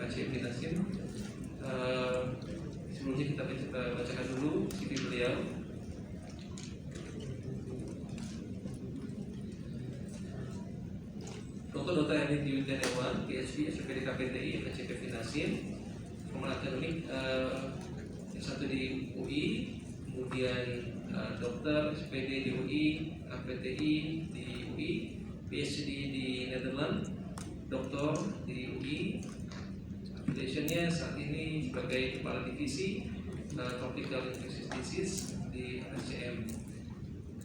Nasim. Sebelumnya kita bacakan dulu CV beliau. Dr. Erwin Diwidiawan, PhD, SPPD KPTI, FCPV Nasim, Formal Akademik S1 di UI, kemudian dokter SPD di UI, KPTI di UI, PhD di Netherlands, doktor di UI. Affiliationnya saat ini sebagai kepala divisi Tropical Infectious Disease di RCM.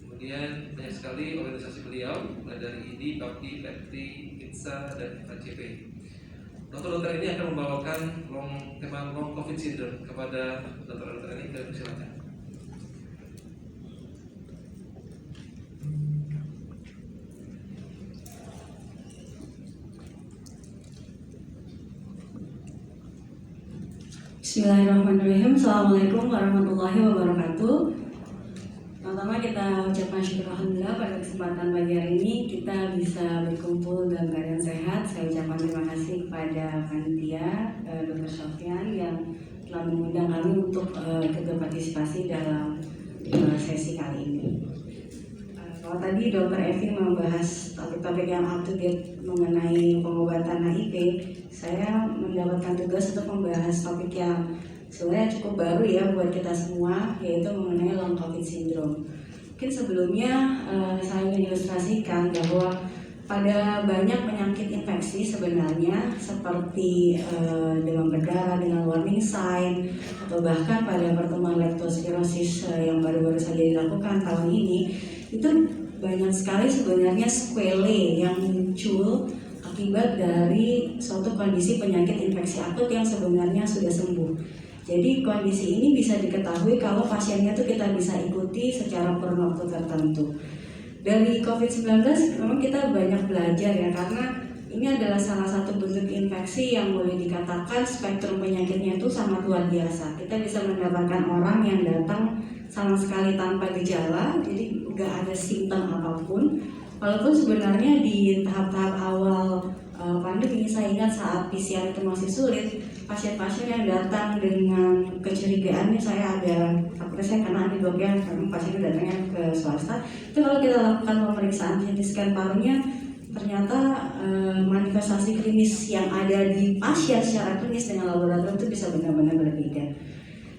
Kemudian banyak sekali organisasi beliau, mulai dari ID, BAPTI, PEPTI, ITSA, dan FACP. Dokter-dokter ini akan membawakan tema long COVID syndrome kepada dokter-dokter ini. Silakan. Bismillahirrahmanirrahim. Assalamualaikum warahmatullahi wabarakatuh. Pertama kita ucapkan syukur alhamdulillah pada kesempatan pagi hari ini kita bisa berkumpul dalam keadaan sehat. Saya ucapkan terima kasih kepada panitia Dr. Sofyan yang telah mengundang kami untuk ikut berpartisipasi dalam sesi kali ini. Kalau tadi Dr. Evi membahas topik-topik yang up to date mengenai pengobatan HIV, saya mendapatkan tugas untuk membahas topik yang sebenarnya cukup baru ya buat kita semua, yaitu mengenai long COVID syndrome. Mungkin sebelumnya saya ingin ilustrasikan bahwa pada banyak penyakit infeksi sebenarnya seperti demam berdarah dengan warning sign, atau bahkan pada pertemuan leptospirosis yang baru-baru saja dilakukan tahun ini, itu banyak sekali sebenarnya sequelae yang muncul akibat dari suatu kondisi penyakit infeksi akut yang sebenarnya sudah sembuh. Jadi kondisi ini bisa diketahui kalau pasiennya itu kita bisa ikuti secara kurun waktu tertentu. Dari COVID-19 memang kita banyak belajar ya, karena ini adalah salah satu bentuk infeksi yang boleh dikatakan spektrum penyakitnya itu sangat luar biasa. Kita bisa mendapatkan orang yang datang sama sekali tanpa gejala, jadi nggak ada simptom apapun. Walaupun sebenarnya di tahap-tahap awal pandemi, saya ingat saat PCR itu masih sulit, pasien-pasien yang datang dengan kecurigaan, ini saya karena ada bagian pasiennya datangnya ke swasta, itu kalau kita lakukan pemeriksaan CT scan parunya, ternyata manifestasi klinis yang ada di pasien secara klinis dengan laboratorium itu bisa benar-benar berbeda.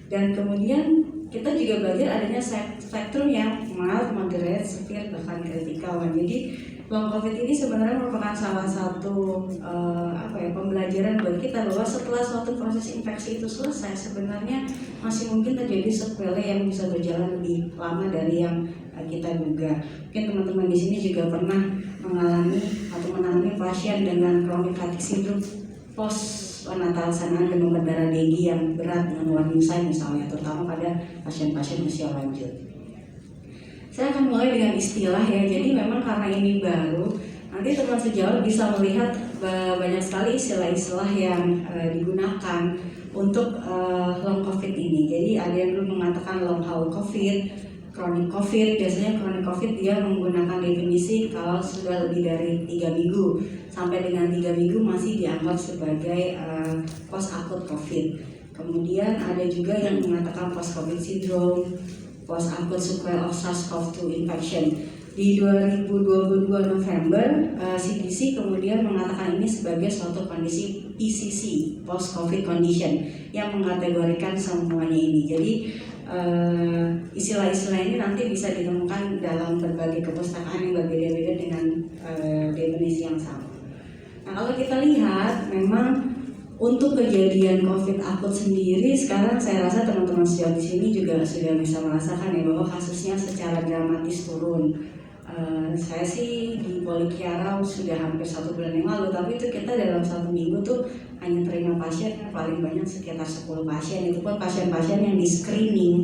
Dan kemudian kita juga belajar adanya spektrum yang mild, moderate, severe, bahkan kritikal. Jadi long COVID ini sebenarnya merupakan salah satu pembelajaran buat kita bahwa setelah suatu proses infeksi itu selesai, sebenarnya masih mungkin terjadi sequelae yang bisa berjalan lebih lama dari yang kita duga. Mungkin teman-teman di sini juga pernah mengalami atau menangani pasien dengan chronic fatigue syndrome post natal sanaan demam berdarah dengue yang berat dengan warning sign misalnya, terutama pada pasien-pasien usia lanjut. Saya akan mulai dengan istilah ya, jadi memang karena ini baru, nanti teman sejauh bisa melihat banyak sekali istilah-istilah yang digunakan untuk long COVID ini. Jadi ada yang dulu mengatakan long haul COVID, chronic COVID. Biasanya chronic COVID dia menggunakan definisi kalau sudah lebih dari 3 minggu, sampai dengan 3 minggu masih dianggap sebagai post acute COVID. Kemudian ada juga yang mengatakan post COVID syndrome, post acute sequelae of SARS-CoV-2 infection. Di 2022 November, CDC kemudian mengatakan ini sebagai suatu kondisi PCC, post COVID condition, yang mengkategorikan semuanya ini. Jadi istilah-istilah ini nanti bisa ditemukan dalam berbagai kepustakaan yang berbeda-beda dengan definisi yang sama. Nah, kalau kita lihat memang untuk kejadian COVID akut sendiri sekarang saya rasa teman-teman sejauh di sini juga sudah bisa merasakan ya bahwa kasusnya secara dramatis turun. Saya sih di Polikiara sudah hampir 1 bulan yang lalu, tapi itu kita dalam 1 minggu tuh hanya terima pasien paling banyak sekitar 10 pasien, itu pun pasien-pasien yang di screening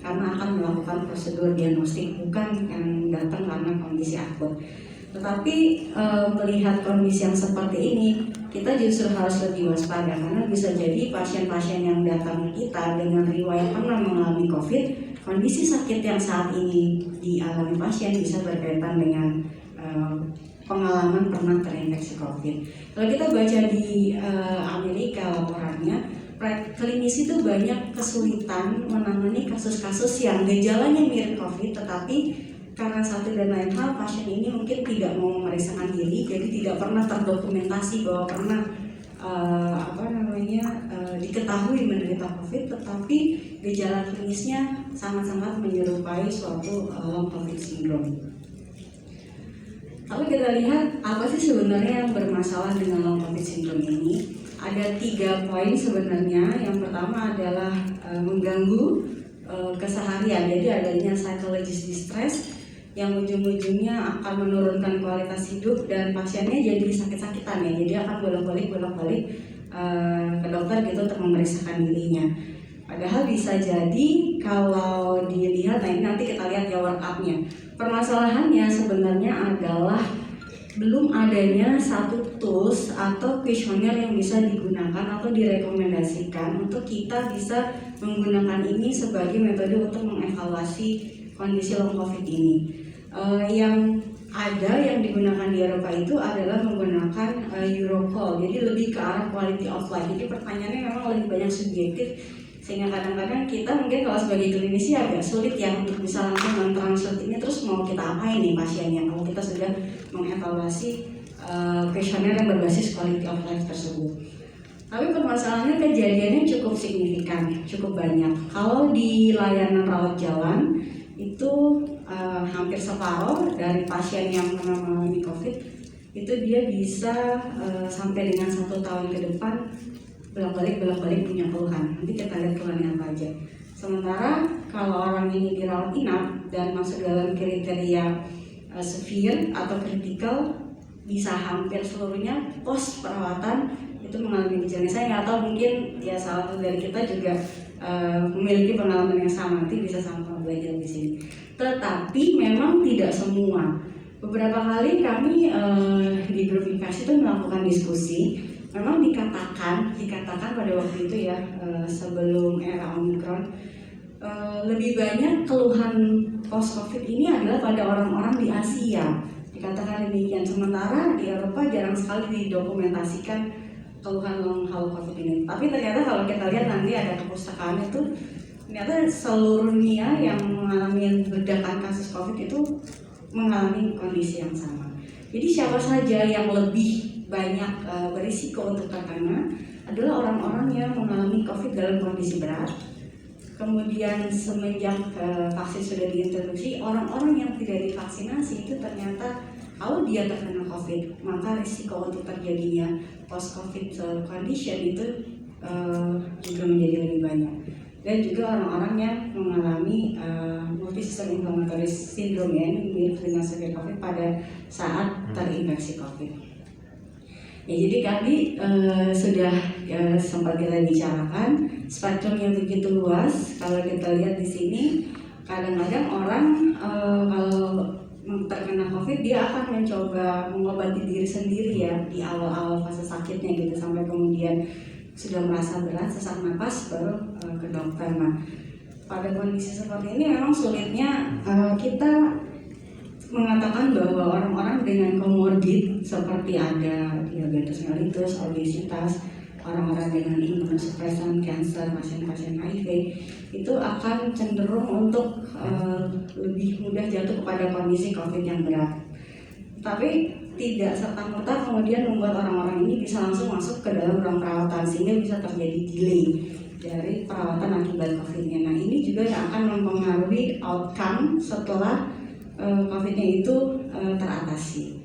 karena akan melakukan prosedur diagnostik, bukan yang datang karena kondisi akut. Tetapi melihat kondisi yang seperti ini, kita justru harus lebih waspada karena bisa jadi pasien-pasien yang datang kita dengan riwayat pernah mengalami COVID, kondisi sakit yang saat ini dialami pasien bisa berkaitan dengan pengalaman pernah terinfeksi COVID. Kalau kita baca di Amerika, para klinisi itu banyak kesulitan menangani kasus-kasus yang gejalanya mirip COVID, tetapi karena satu dan lain hal pasien ini mungkin tidak mau memeriksakan diri, jadi tidak pernah terdokumentasi bahwa pernah diketahui menderita COVID, tetapi gejala klinisnya sangat-sangat menyerupai suatu long COVID syndrome. Lalu kita lihat apa sih sebenarnya yang bermasalah dengan long COVID syndrome ini? Ada 3 poin sebenarnya. Yang pertama adalah mengganggu keseharian, jadi adanya psychologist distress yang ujung-ujungnya akan menurunkan kualitas hidup dan pasiennya jadi sakit-sakitan ya, jadi akan bolak-balik ke dokter gitu untuk memeriksakan dirinya. Padahal bisa jadi kalau dilihat, nah ini nanti kita lihat ya workup-nya. Permasalahannya sebenarnya adalah belum adanya satu tools atau kuesioner yang bisa digunakan atau direkomendasikan untuk kita bisa menggunakan ini sebagai metode untuk mengevaluasi kondisi long COVID ini. Yang ada yang digunakan di Eropa itu adalah menggunakan Eurocall, jadi lebih ke arah quality of life. Jadi pertanyaannya memang lebih banyak subjektif, sehingga kadang-kadang kita mungkin kalau sebagai klinisi agak sulit ya untuk bisa langsung men-translate ini terus mau kita apain nih pasiennya kalau kita sudah mengevaluasi kuesioner yang berbasis quality of life tersebut. Tapi permasalahannya kejadiannya cukup signifikan, cukup banyak. Kalau di layanan rawat jalan itu hampir separuh dari pasien yang mengalami COVID itu dia bisa sampai dengan 1 tahun ke depan bolak-balik punya keluhan. Nanti kita lihat keluhannya apa aja. Sementara kalau orang ini dirawat inap dan masuk dalam kriteria severe atau critical, bisa hampir seluruhnya pos perawatan itu mengalami gejala. Saya nggak tahu, mungkin ya salah satu dari kita juga memiliki pengalaman yang sama, nanti bisa sama-sama belajar di sini. Tetapi memang tidak semua. Beberapa kali kami di grup investasi itu melakukan diskusi. Memang dikatakan pada waktu itu ya, sebelum era Omicron, lebih banyak keluhan post COVID ini adalah pada orang-orang di Asia. Dikatakan demikian. Sementara di Eropa jarang sekali didokumentasikan keluhan long haul COVID ini. Tapi ternyata kalau kita lihat nanti ada kepustakaan itu, ternyata seluruh dunia yang mengalami ledakan kasus COVID itu mengalami kondisi yang sama. Jadi siapa saja yang lebih banyak berisiko untuk terkena adalah orang-orang yang mengalami COVID dalam kondisi berat. Kemudian semenjak vaksin sudah diintroduksi, orang-orang yang tidak divaksinasi itu ternyata kalau dia terkena COVID, maka risiko untuk terjadinya post-COVID condition itu juga menjadi lebih banyak. Dan juga orang-orang yang mengalami multisystem inflammatory syndrome ya, ini mirip dengan severe COVID pada saat terinfeksi COVID. Ya, jadi kami sudah sempat kita bicarakan spektrum yang begitu luas. Kalau kita lihat di sini, kadang-kadang orang kalau terkena COVID dia akan mencoba mengobati diri sendiri ya di awal-awal fase sakitnya gitu, sampai kemudian sudah merasa berat, sesak napas, baru ke dokter. Nah, pada kondisi seperti ini memang sulitnya kita mengatakan bahwa orang-orang dengan komorbid seperti ada diabetes mellitus, obesitas, orang-orang dengan imunosupresan, kanker, pasien-pasien HIV itu akan cenderung untuk lebih mudah jatuh kepada kondisi COVID yang berat. Tapi tidak serta-merta kemudian membuat orang-orang ini bisa langsung masuk ke dalam ruang perawatan, sehingga bisa terjadi delay dari perawatan akibat COVID-nya. Nah, ini juga yang akan mempengaruhi outcome setelah COVID-nya itu teratasi.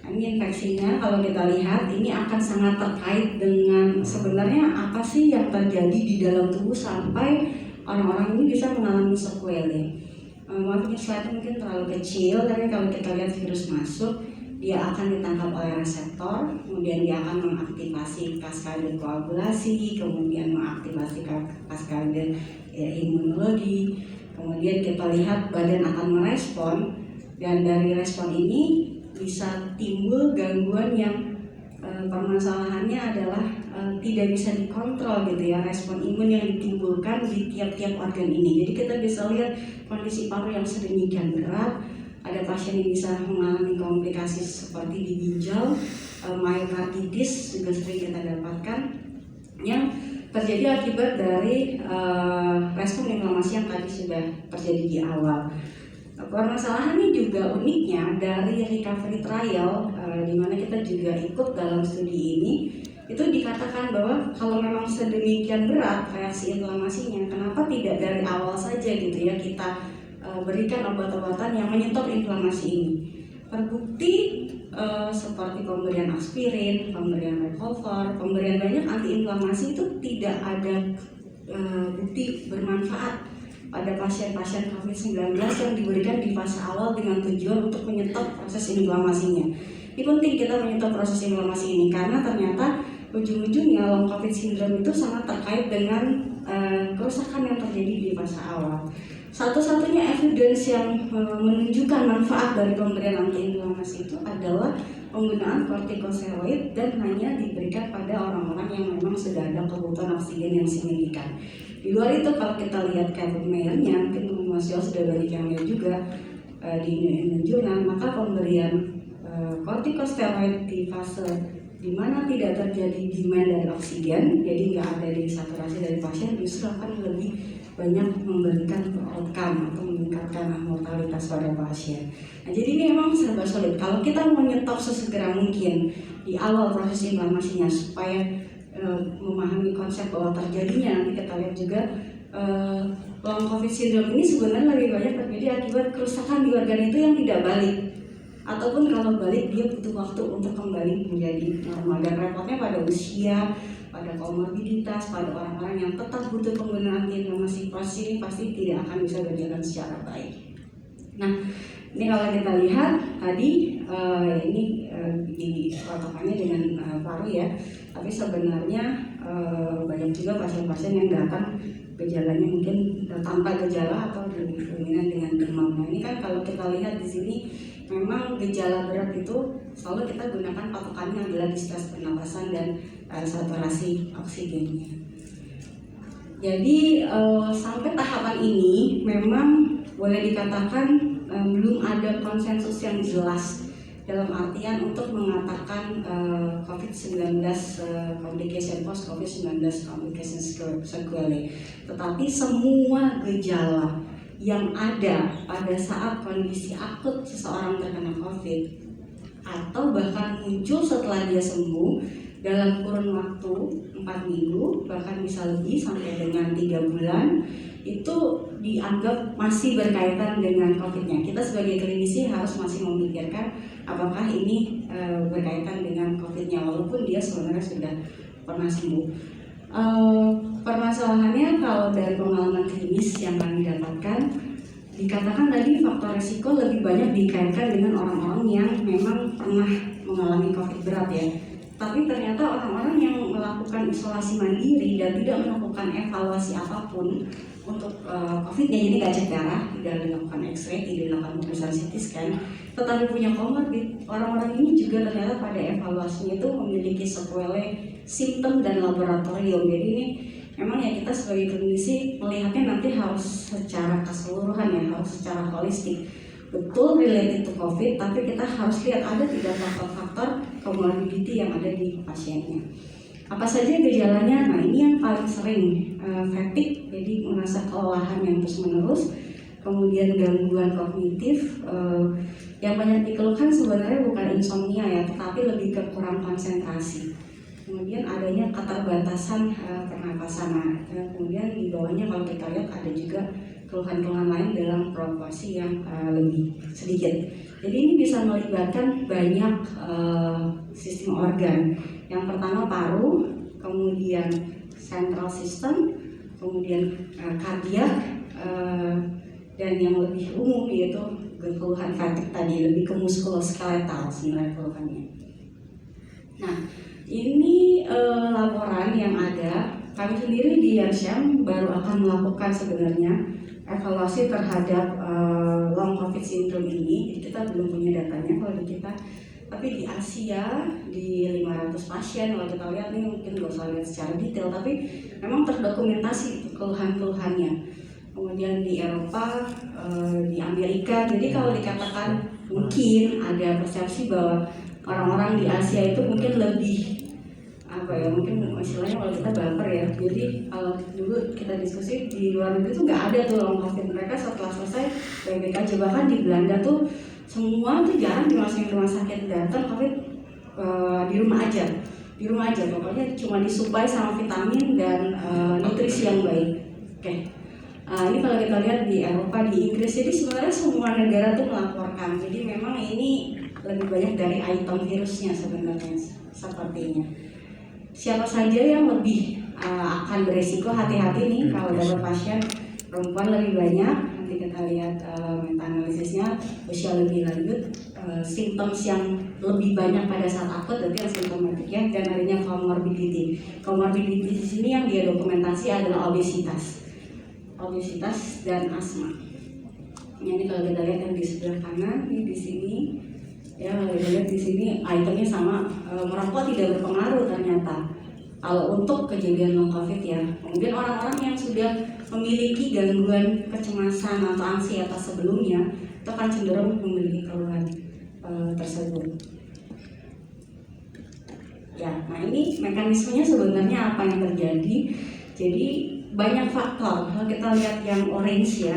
Ini infeksinya kalau kita lihat ini akan sangat terkait dengan sebenarnya apa sih yang terjadi di dalam tubuh sampai orang-orang ini bisa mengalami sequelae. Maksudnya slide mungkin terlalu kecil, tapi kalau kita lihat virus masuk, dia akan ditangkap oleh reseptor, kemudian dia akan mengaktifasi kaskade koagulasi, kemudian mengaktifasi kaskade imunologi. Kemudian kita lihat badan akan merespon, dan dari respon ini bisa timbul gangguan yang permasalahannya adalah tidak bisa dikontrol gitu ya, respon imun yang ditimbulkan di tiap-tiap organ ini. Jadi kita bisa lihat kondisi paru yang sedemikian berat, ada pasien yang bisa mengalami komplikasi seperti di ginjal, myocarditis juga sering kita dapatkan, yang terjadi akibat dari respon inflamasi yang tadi sudah terjadi di awal. Permasalahan ini juga uniknya dari recovery trial, di mana kita juga ikut dalam studi ini, itu dikatakan bahwa kalau memang sedemikian berat reaksi inflamasinya, kenapa tidak dari awal saja gitu ya kita berikan obat-obatan yang menyetop inflamasi ini. Terbukti seperti pemberian aspirin, pemberian Revolver, pemberian banyak antiinflamasi itu tidak ada bukti bermanfaat pada pasien-pasien COVID-19 yang diberikan di fase awal dengan tujuan untuk menyetop proses inflamasinya. Ini penting kita menyetop proses inflamasi ini karena ternyata ujung-ujungnya long COVID syndrome itu sangat terkait dengan kerusakan yang terjadi di fase awal. Satu-satunya evidence yang menunjukkan manfaat dari pemberian antiinflamasi itu adalah penggunaan kortikosteroid dan hanya diberikan pada orang-orang yang memang sudah ada kebutuhan oksigen yang signifikan. Di luar itu kalau kita lihat Kaplan-Meiernya, mungkin Mas Yos sudah banyak yang lihat juga di New England Journal, maka pemberian kortikosteroid di fase di mana tidak terjadi demand dari oksigen, jadi nggak ada desaturasi dari pasien, justru akan lebih banyak memberikan outcome atau meningkatkan mortalitas pada pasien. Nah, jadi ini memang serba sulit. Kalau kita mau nyetop sesegera mungkin di awal proses inflamasinya supaya memahami konsep bahwa terjadinya, nanti kita lihat juga long COVID syndrome ini sebenarnya lebih banyak terjadi akibat kerusakan di organ itu yang tidak balik. Ataupun kalau balik dia butuh waktu untuk kembali menjadi normal, dan repotnya pada usia, pada komorbiditas, pada orang-orang yang tetap butuh penggunaan antiinflamasi ini pasti tidak akan bisa berjalan secara baik. Nah, ini kalau kita lihat tadi ini dipatokannya dengan paru ya, tapi sebenarnya banyak juga pasien-pasien yang datang gejalanya mungkin tanpa gejala atau dominan dengan demam. Nah, ini kan kalau kita lihat di sini memang gejala berat itu selalu kita gunakan patokannya adalah distress pernapasan dan saturasi oksigennya. Jadi sampai tahapan ini memang boleh dikatakan belum ada konsensus yang jelas dalam artian untuk mengatakan COVID-19 complication post COVID-19 complication sequelae. Tetapi semua gejala yang ada pada saat kondisi akut seseorang terkena COVID atau bahkan muncul setelah dia sembuh dalam kurun waktu 4 minggu bahkan bisa lebih sampai dengan 3 bulan itu dianggap masih berkaitan dengan COVID-nya. Kita sebagai klinisi harus masih memikirkan apakah ini berkaitan dengan COVID-nya walaupun dia sebenarnya sudah pernah sembuh. Permasalahannya kalau dari pengalaman klinis yang kami dapatkan, dikatakan tadi faktor resiko lebih banyak dikaitkan dengan orang-orang yang memang pernah mengalami COVID berat ya. Tapi ternyata orang-orang yang melakukan isolasi mandiri dan tidak melakukan evaluasi apapun untuk COVID-nya, jadi nggak cek darah, tidak dilakukan X-ray, tidak dilakukan pemeriksaan CT scan, tetapi punya comorbid, orang-orang ini juga ternyata pada evaluasinya itu memiliki sequelae simptom dan laboratorium. Jadi ini memang ya kita sebagai klinisi melihatnya nanti harus secara keseluruhan ya, harus secara holistik. Betul related to COVID, tapi kita harus lihat ada tidak faktor-faktor comorbidity yang ada di pasiennya. Apa saja gejalanya? Nah, ini yang paling sering fatigue, jadi merasa kelelahan yang terus-menerus, kemudian gangguan kognitif, yang banyak dikeluhkan sebenarnya bukan insomnia ya, tetapi lebih ke kurang konsentrasi. Kemudian adanya keterbatasan pernapasan. Kemudian di bawahnya kalau kita lihat ada juga keluhan-keluhan lain dalam proporsi yang lebih sedikit. Jadi ini bisa melibatkan banyak sistem organ. Yang pertama paru, kemudian central system, kemudian kardiak, dan yang lebih umum yaitu keluhan fatigue tadi, lebih ke muskuloskeletal sebenarnya keluhannya. Nah, ini laporan yang ada. Kami sendiri di Yarsham baru akan melakukan sebenarnya evaluasi terhadap long COVID syndrome ini. Jadi kita belum punya datanya kalau di kita, tapi di Asia di 500 pasien kalau kita lihat nih, mungkin nggak usah lihat secara detail, tapi memang terdokumentasi keluhan-keluhannya. Kemudian di Eropa, di Amerika. Jadi kalau dikatakan mungkin ada persepsi bahwa orang-orang di Asia itu mungkin lebih apa ya, mungkin istilahnya kalau kita baper ya. Jadi kalau dulu kita diskusi di luar negeri tuh nggak ada tuh long COVID, mereka setelah selesai baik-baik aja. Bahkan di Belanda tuh semua tuh jarang dimasukin rumah sakit, datang COVID di rumah aja, pokoknya cuma disuplai sama vitamin dan nutrisi yang baik. Oke. Ini kalau kita lihat di Eropa, di Inggris, jadi sebenarnya semua negara tuh melaporkan. Jadi memang ini lebih banyak dari item virusnya sebenarnya sepertinya. Siapa saja yang lebih akan beresiko, hati-hati nih kalau dapat pasien perempuan lebih banyak. Nanti kita lihat meta analisisnya, usia lebih lanjut, simptoms yang lebih banyak pada saat akut berarti yang simptomatik ya, dan adanya comorbidity. Comorbidity di sini yang dia dokumentasi adalah obesitas dan asma. Ini kalau kita lihat yang di sebelah kanan, ini di sini. Ya, kalau kita lihat di sini itemnya sama, merokok tidak berpengaruh ternyata. Kalau untuk kejadian long COVID ya, kemudian orang-orang yang sudah memiliki gangguan kecemasan atau ansietas sebelumnya, itu akan cenderung memiliki keluhan tersebut. Ya, nah ini mekanismenya sebenarnya apa yang terjadi? Jadi banyak faktor. Kalau kita lihat yang orange ya,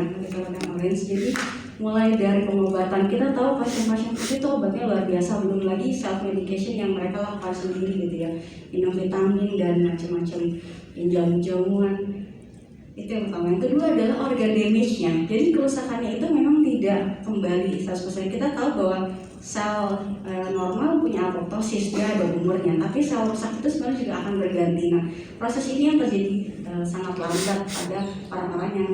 jadi mulai dari pengobatan, kita tahu pasien-pasien itu obatnya luar biasa, belum lagi self medication yang mereka lakukan sendiri gitu ya, minum vitamin dan macam-macam, jamu-jamuan. Itu yang pertama. Yang kedua adalah organ damage-nya. Jadi kerusakannya itu memang tidak kembali 100%. Kita tahu bahwa sel normal punya apoptosis, dia ada umurnya, tapi sel rusak itu sebenarnya juga akan berganti. Nah, proses ini yang terjadi sangat lambat pada orang-orang yang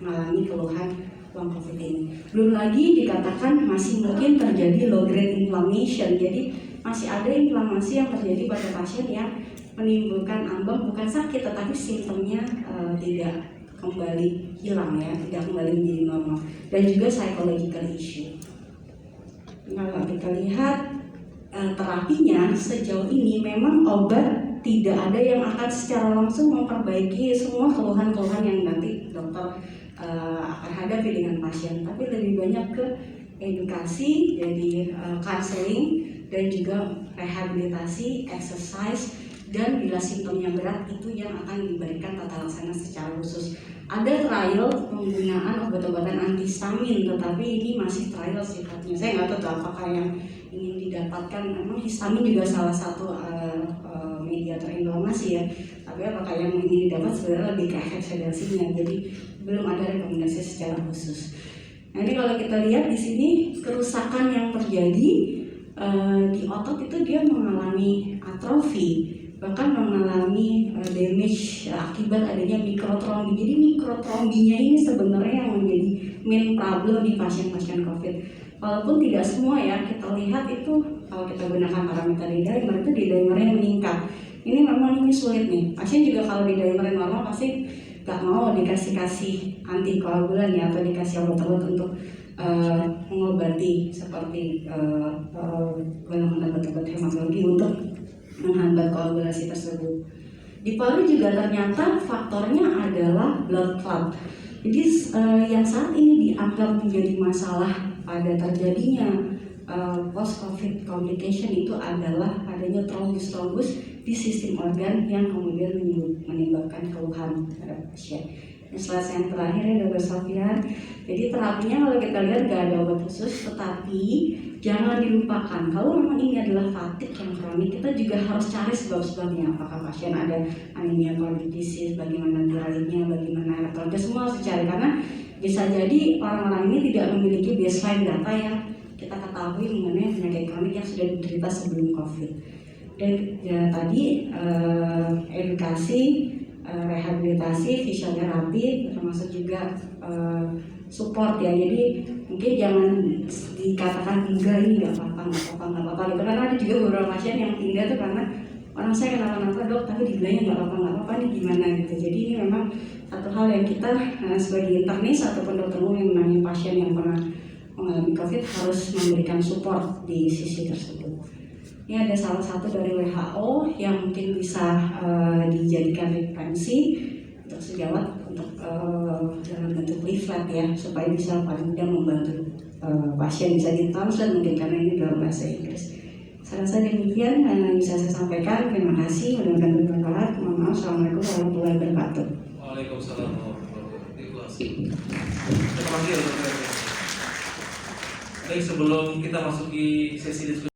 mengalami keluhan long COVID ini. Belum lagi dikatakan masih mungkin terjadi low grade inflammation. Jadi masih ada inflamasi yang terjadi pada pasien yang menimbulkan ambang, bukan sakit tetapi simptomnya tidak kembali hilang ya, tidak kembali menjadi normal, dan juga psychological issue. Kalau kita lihat terapinya sejauh ini memang obat tidak ada yang akan secara langsung memperbaiki semua keluhan-keluhan yang nanti dokter akan hadapi dengan pasien, tapi lebih banyak ke edukasi, jadi counseling dan juga rehabilitasi, exercise, dan bila simptomnya berat itu yang akan diberikan tata laksana secara khusus. Ada trial penggunaan obat-obatan antihistamin, tetapi ini masih trial sifatnya. Saya nggak tahu apakah yang ingin didapatkan. Memang histamin juga salah satu mediator inflamasi ya. Tapi apakah yang ingin didapat sebenarnya lebih ke efek sedasinya. Jadi belum ada rekomendasi secara khusus. Nah, ini kalau kita lihat di sini kerusakan yang terjadi di otot itu dia mengalami atrofi, bahkan mengalami damage akibat adanya mikrotrombi. Jadi mikrotrombinya ini sebenarnya yang menjadi main problem di pasien-pasien COVID. Walaupun tidak semua ya, kita lihat itu kalau kita gunakan parameter D-dimer itu D-dimernya meningkat. Ini memang ini sulit nih. Pasien juga kalau D-dimernya normal pasti gak mau dikasih antikoagulan ya, atau dikasih obat-obat untuk mengobati seperti golongan obat-obat hematologi untuk menghambat koagulasi tersebut. Di paru juga ternyata faktornya adalah blood clot. Jadi yang saat ini dianggap menjadi masalah pada terjadinya post-COVID complication itu adalah adanya trombus di sistem organ yang kemudian menimbulkan keluhan pada pasien. Slide yang terakhir ya Dr. Sofian. Jadi terapinya kalau kita lihat gak ada obat khusus, tetapi jangan dilupakan kalau memang ini adalah fatigue yang kronik, kita juga harus cari sebab-sebabnya. Apakah pasien ada anemia chronic disease, bagaimana tiroidnya, bagaimana elektrolit, semua harus dicari, karena bisa jadi orang-orang ini tidak memiliki baseline data yang kita ketahui mengenai penyakit kronik yang sudah diderita sebelum COVID. Dan ya, tadi edukasi, rehabilitasi, fisioterapi, termasuk juga support ya. Jadi mungkin jangan dikatakan enggak ini nggak apa-apa gitu, karena ada juga beberapa pasien yang pindah tuh karena orang saya kenapa-napa dok, tapi dibilangnya nggak apa-apa nih gimana gitu. Jadi ini memang satu hal yang kita sebagai internis ataupun dokter umum yang menangani pasien yang pernah mengalami COVID harus memberikan support di sisi tersebut. Ini ada salah satu dari WHO yang mungkin bisa dijadikan referensi untuk sejawat untuk dalam bentuk leaflet ya, supaya bisa paling mudah membantu pasien bisa ditranslate mungkin karena ini dalam bahasa Inggris. Saya rasa demikian yang bisa saya sampaikan. Terima kasih. Mudah-mudahan bermanfaat. Mohon maaf. Assalamualaikum warahmatullahi wabarakatuh. Waalaikumsalam warahmatullahi wabarakatuh. Terima kasih ya dokter. Baik, sebelum kita masuki sesi diskusi